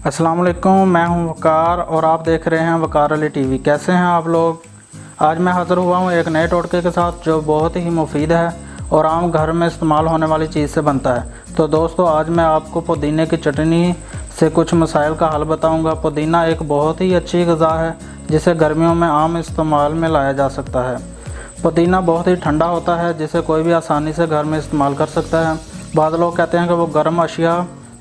अस्सलाम वालेकुम, मैं हूं वकार और आप देख रहे हैं वकार अली टीवी। कैसे हैं आप लोग? आज मैं हाज़िर हुआ हूं एक नए टोटके के साथ जो बहुत ही मुफीद है और आम घर में इस्तेमाल होने वाली चीज़ से बनता है। तो दोस्तों, आज मैं आपको पुदीने की चटनी से कुछ मसाइल का हल बताऊंगा। पुदीना एक बहुत ही अच्छी ग़िज़ा है जिसे गर्मियों में आम इस्तेमाल में लाया जा सकता है। पुदीना बहुत ही ठंडा होता है जिसे कोई भी आसानी से घर में इस्तेमाल कर सकता है। बाद लोग कहते हैं कि वो गर्म अशिया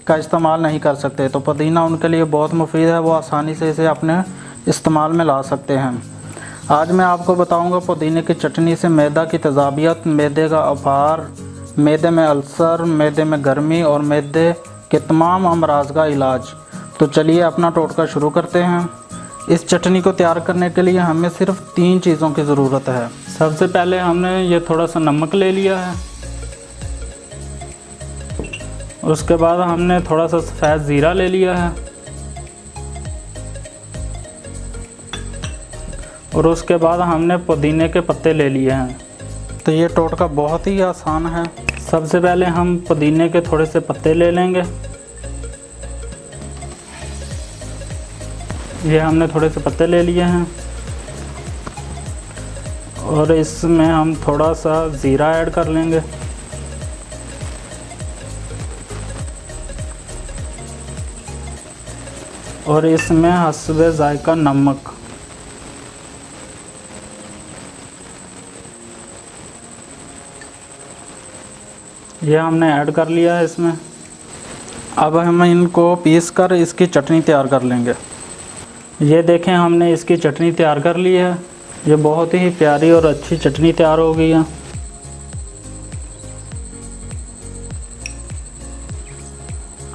का इस्तेमाल नहीं कर सकते, तो पुदीना उनके लिए बहुत मुफीद है, वो आसानी से इसे अपने इस्तेमाल में ला सकते हैं। आज मैं आपको बताऊंगा पुदीने की चटनी से मैदा की तेज़ाबियत, मैदे का अफार, मैदे में अल्सर, मैदे में गर्मी और मैदे के तमाम अमराज का इलाज। तो चलिए अपना टोटका शुरू करते हैं। इस चटनी को तैयार करने के लिए हमें सिर्फ 3 चीज़ों की ज़रूरत है। सबसे पहले हमने ये थोड़ा सा नमक ले लिया है। उसके बाद हमने थोड़ा सा सफ़ेद ज़ीरा ले लिया है और उसके बाद हमने पुदीने के पत्ते ले लिए हैं। तो ये टोटका बहुत ही आसान है। सबसे पहले हम पुदीने के थोड़े से पत्ते ले लेंगे। ये हमने थोड़े से पत्ते ले लिए हैं और इसमें हम थोड़ा सा ज़ीरा ऐड कर लेंगे और इसमें हस्बे जायका नमक। ये हमने ऐड कर लिया है इसमें। अब हम इनको पीस कर इसकी चटनी तैयार कर लेंगे। ये देखें, हमने इसकी चटनी तैयार कर ली है। ये बहुत ही प्यारी और अच्छी चटनी तैयार हो गई है।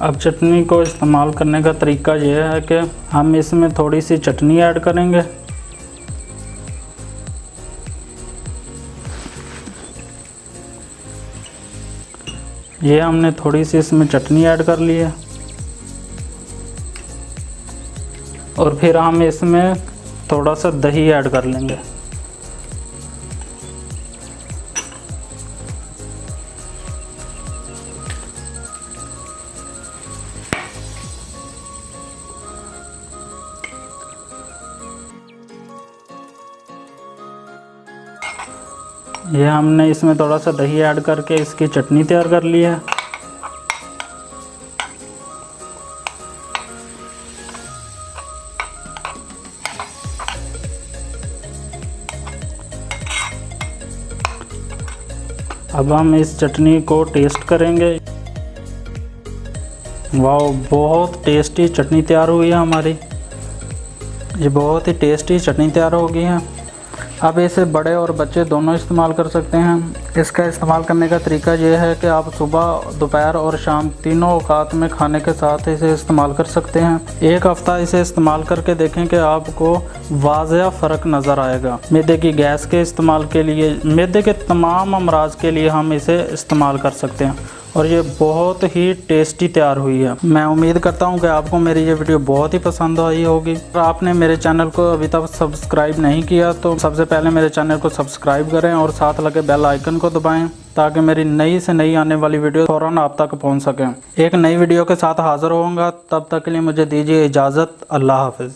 अब चटनी को इस्तेमाल करने का तरीका यह है कि हम इसमें थोड़ी सी चटनी ऐड करेंगे। ये हमने थोड़ी सी इसमें चटनी ऐड कर ली है और फिर हम इसमें थोड़ा सा दही ऐड कर लेंगे। ये हमने इसमें थोड़ा सा दही ऐड करके इसकी चटनी तैयार कर ली है। अब हम इस चटनी को टेस्ट करेंगे। वाह, बहुत टेस्टी चटनी तैयार हुई है हमारी। ये बहुत ही टेस्टी चटनी तैयार हो गई है। अब इसे बड़े और बच्चे दोनों इस्तेमाल कर सकते हैं। इसका इस्तेमाल करने का तरीका यह है कि आप सुबह, दोपहर और शाम तीनों औकात में खाने के साथ इसे इस्तेमाल कर सकते हैं। एक हफ़्ता इसे इस्तेमाल करके देखें कि आपको वाज़ह फ़र्क नज़र आएगा। मैदे की गैस के इस्तेमाल के लिए, मैदे के तमाम अमराज के लिए हम इसे इस्तेमाल कर सकते हैं और ये बहुत ही टेस्टी तैयार हुई है। मैं उम्मीद करता हूँ कि आपको मेरी ये वीडियो बहुत ही पसंद आई होगी। अगर आपने मेरे चैनल को अभी तक सब्सक्राइब नहीं किया तो सबसे पहले मेरे चैनल को सब्सक्राइब करें और साथ लगे बेल आइकन को दबाएं ताकि मेरी नई से नई आने वाली वीडियो फ़ौरन आप तक पहुँच सकें। एक नई वीडियो के साथ हाज़िर होऊंगा, तब तक के लिए मुझे दीजिए इजाज़त। अल्लाह हाफ़िज़।